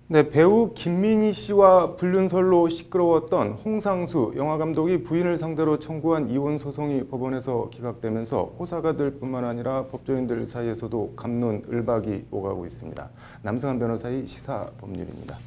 네, 배우 김민희 씨와 불륜설로 시끄러웠던 홍상수 영화감독이 부인을 상대로 청구한 이혼 소송이 법원에서 기각되면서 호사가들 뿐만 아니라 법조인들 사이에서도 갑론을박이 오가고 있습니다. 남승환 변호사의 시사법률입니다.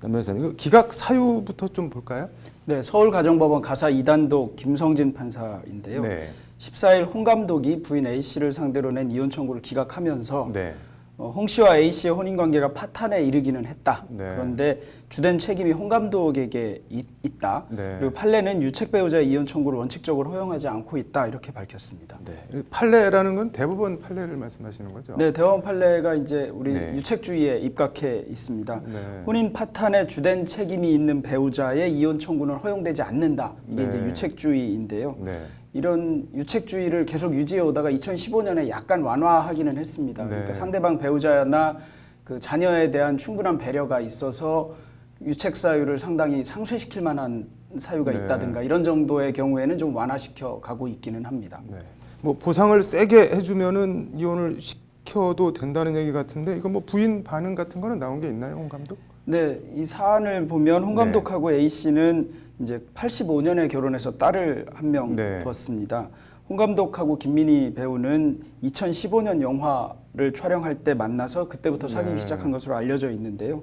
남 변호사님, 기각 사유부터 좀 볼까요? 네, 서울가정법원 가사 2단독 김성진 판사인데요. 네. 14일 홍 감독이 부인 A 씨를 상대로 낸 이혼 청구를 기각하면서 네. 홍 씨와 A 씨의 혼인관계가 파탄에 이르기는 했다. 네. 그런데 주된 책임이 홍 감독에게 있다. 네. 그리고 판례는 유책 배우자의 이혼 청구를 원칙적으로 허용하지 않고 있다. 이렇게 밝혔습니다. 네. 판례라는 건 대법원 판례를 말씀하시는 거죠? 네, 대법원 판례가 이제 우리 네. 유책주의에 입각해 있습니다. 네. 혼인 파탄에 주된 책임이 있는 배우자의 이혼 청구는 허용되지 않는다. 이게 네. 이제 유책주의인데요. 네. 이런 유책주의를 계속 유지해 오다가 2015년에 약간 완화하기는 했습니다. 네. 그러니까 상대방 배우자나 그 자녀에 대한 충분한 배려가 있어서 유책 사유를 상당히 상쇄시킬 만한 사유가 네. 있다든가 이런 정도의 경우에는 좀 완화시켜 가고 있기는 합니다. 네. 뭐 보상을 세게 해주면은 이혼을 시켜도 된다는 얘기 같은데 이거 뭐 부인 반응 같은 거는 나온 게 있나요, 홍 감독? 네, 이 사안을 보면 홍 감독하고 A 씨는 이제 85년에 결혼해서 딸을 한 명 네. 뒀습니다. 홍 감독하고 김민희 배우는 2015년 영화를 촬영할 때 만나서 그때부터 사귀기 네. 시작한 것으로 알려져 있는데요.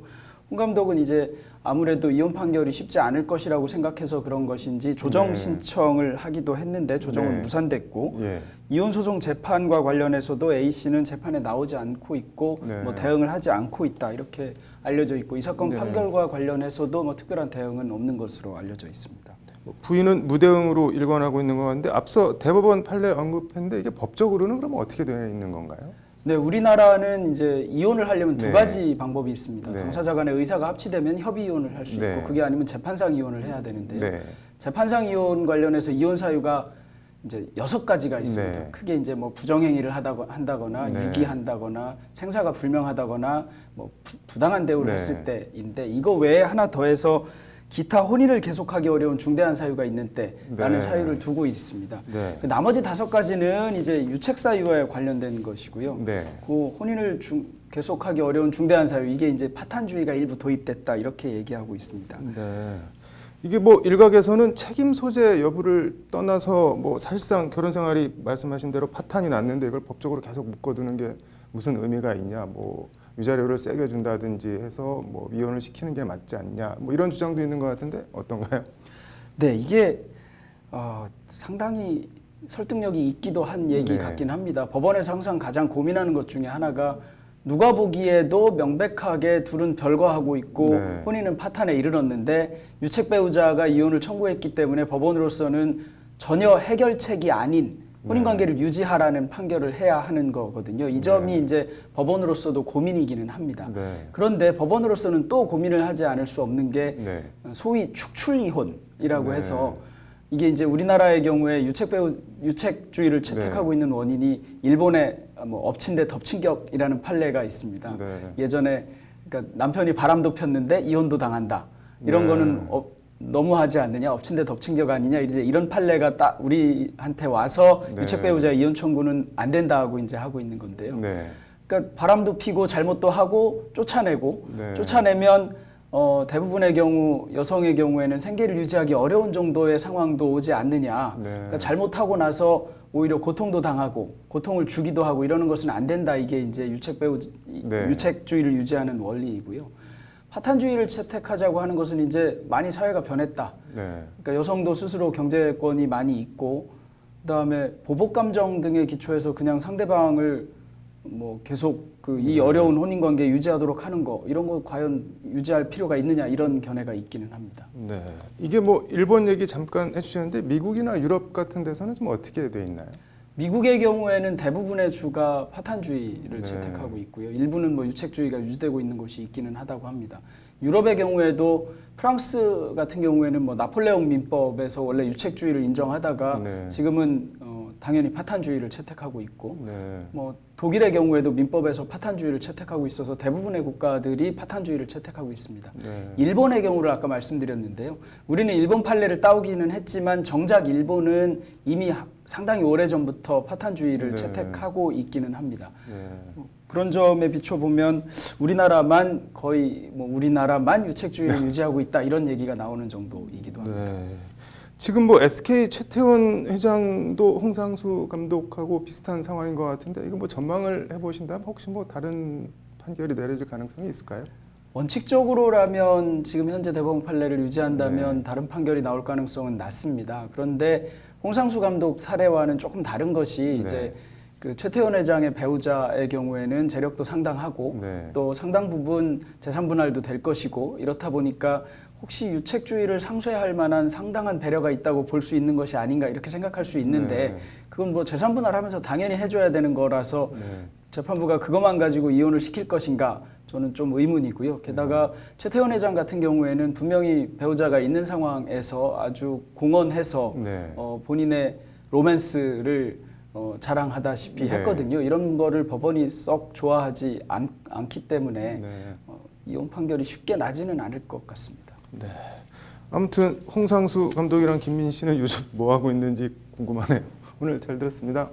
홍 감독은 이제 아무래도 이혼 판결이 쉽지 않을 것이라고 생각해서 그런 것인지 조정 네. 신청을 하기도 했는데 조정은 네. 무산됐고 예. 이혼 소송 재판과 관련해서도 A 씨는 재판에 나오지 않고 있고 네. 뭐 대응을 하지 않고 있다 이렇게 알려져 있고 이 사건 네. 판결과 관련해서도 뭐 특별한 대응은 없는 것으로 알려져 있습니다. 뭐 부인은 무대응으로 일관하고 있는 것 같은데 앞서 대법원 판례 언급했는데 이게 법적으로는 그럼 어떻게 되어 있는 건가요? 네, 우리나라는 이제 이혼을 하려면 두 네. 가지 방법이 있습니다. 네. 당사자 간의 의사가 합치되면 협의 이혼을 할 수 있고 네. 그게 아니면 재판상 이혼을 해야 되는데요. 네. 재판상 이혼 관련해서 이혼 사유가 이제 6가지가 있습니다. 네. 크게 이제 뭐 부정행위를 한다거나 네. 유기한다거나 생사가 불명하다거나 뭐 부당한 대우를 네. 했을 때인데 이거 외에 하나 더해서 기타 혼인을 계속하기 어려운 중대한 사유가 있는 때라는 네. 사유를 두고 있습니다. 네. 그 나머지 5가지는 이제 유책 사유에 관련된 것이고요. 네. 그 혼인을 계속하기 어려운 중대한 사유 이게 이제 파탄주의가 일부 도입됐다 이렇게 얘기하고 있습니다. 네. 이게 뭐 일각에서는 책임 소재 여부를 떠나서 뭐 사실상 결혼 생활이 말씀하신 대로 파탄이 났는데 이걸 법적으로 계속 묶어두는 게 무슨 의미가 있냐, 뭐 위자료를 세게 준다든지 해서 뭐 이혼을 시키는 게 맞지 않냐, 뭐 이런 주장도 있는 것 같은데 어떤가요? 네, 이게 상당히 설득력이 있기도 한 얘기 네. 같긴 합니다. 법원에서 항상 가장 고민하는 것 중에 하나가 누가 보기에도 명백하게 둘은 별거하고 있고 네. 혼인은 파탄에 이르렀는데 유책 배우자가 이혼을 청구했기 때문에 법원으로서는 전혀 해결책이 아닌 혼인관계를 유지하라는 판결을 해야 하는 거거든요. 이 점이 이제 법원으로서도 고민이기는 합니다. 네. 그런데 법원으로서는 또 고민을 하지 않을 수 없는 게 네. 소위 축출이혼이라고 네. 해서 이게 이제 우리나라의 경우에 유책주의를 채택하고 있는 원인이 일본의 뭐 엎친 데 덮친 격이라는 판례가 있습니다. 네. 예전에 그러니까 남편이 바람도 폈는데 이혼도 당한다. 이런 네. 거는 너무하지 않느냐, 엎친 데 덮친 격 아니냐, 이제 이런 판례가 딱 우리한테 와서 네. 유책 배우자의 이혼 청구는 안 된다고 이제 하고 있는 건데요. 네. 그러니까 바람도 피고 잘못도 하고 쫓아내고 네. 쫓아내면 대부분의 경우 여성의 경우에는 생계를 유지하기 어려운 정도의 상황도 오지 않느냐. 네. 그러니까 잘못하고 나서 오히려 고통도 당하고 고통을 주기도 하고 이러는 것은 안 된다. 이게 이제 네. 유책주의를 유지하는 원리이고요. 파탄주의를 채택하자고 하는 것은 이제 많이 사회가 변했다. 네. 그러니까 여성도 스스로 경제권이 많이 있고 그다음에 보복 감정 등의 기초에서 그냥 상대방을 뭐 계속 이 어려운 혼인 관계 유지하도록 하는 거 이런 거 과연 유지할 필요가 있느냐 이런 견해가 있기는 합니다. 네. 이게 뭐 일본 얘기 잠깐 해주셨는데 미국이나 유럽 같은 데서는 좀 어떻게 돼 있나요? 미국의 경우에는 대부분의 주가 파탄주의를 네. 채택하고 있고요. 일부는 뭐 유책주의가 유지되고 있는 곳이 있기는 하다고 합니다. 유럽의 경우에도 프랑스 같은 경우에는 뭐 나폴레옹 민법에서 원래 유책주의를 인정하다가 네. 지금은 당연히 파탄주의를 채택하고 있고 네. 뭐 독일의 경우에도 민법에서 파탄주의를 채택하고 있어서 대부분의 국가들이 파탄주의를 채택하고 있습니다. 네. 일본의 경우를 아까 말씀드렸는데요. 우리는 일본 판례를 따오기는 했지만 정작 일본은 이미 상당히 오래전부터 파탄주의를 네. 채택하고 있기는 합니다. 네. 그런 점에 비춰 보면 우리나라만 거의 뭐 우리나라만 유책주의를 유지하고 있다 이런 얘기가 나오는 정도이기도 합니다. 네. 지금 뭐 SK 최태원 회장도 홍상수 감독하고 비슷한 상황인 것 같은데 이거 뭐 전망을 해보신다면 혹시 뭐 다른 판결이 내려질 가능성이 있을까요? 원칙적으로라면 지금 현재 대법원 판례를 유지한다면 네. 다른 판결이 나올 가능성은 낮습니다. 그런데 홍상수 감독 사례와는 조금 다른 것이 네. 이제 그 최태원 회장의 배우자의 경우에는 재력도 상당하고 네. 또 상당 부분 재산 분할도 될 것이고 이렇다 보니까 혹시 유책주의를 상쇄할 만한 상당한 배려가 있다고 볼 수 있는 것이 아닌가 이렇게 생각할 수 있는데 네. 그건 뭐 재산 분할하면서 당연히 해줘야 되는 거라서 네. 재판부가 그것만 가지고 이혼을 시킬 것인가 저는 좀 의문이고요. 게다가 최태원 회장 같은 경우에는 분명히 배우자가 있는 상황에서 아주 공언해서 네. 본인의 로맨스를 자랑하다시피 네. 했거든요. 이런 거를 법원이 썩 좋아하지 않기 때문에 네. 이혼 판결이 쉽게 나지는 않을 것 같습니다. 네. 아무튼 홍상수 감독이랑 김민희 씨는 요즘 뭐 하고 있는지 궁금하네요. 오늘 잘 들었습니다.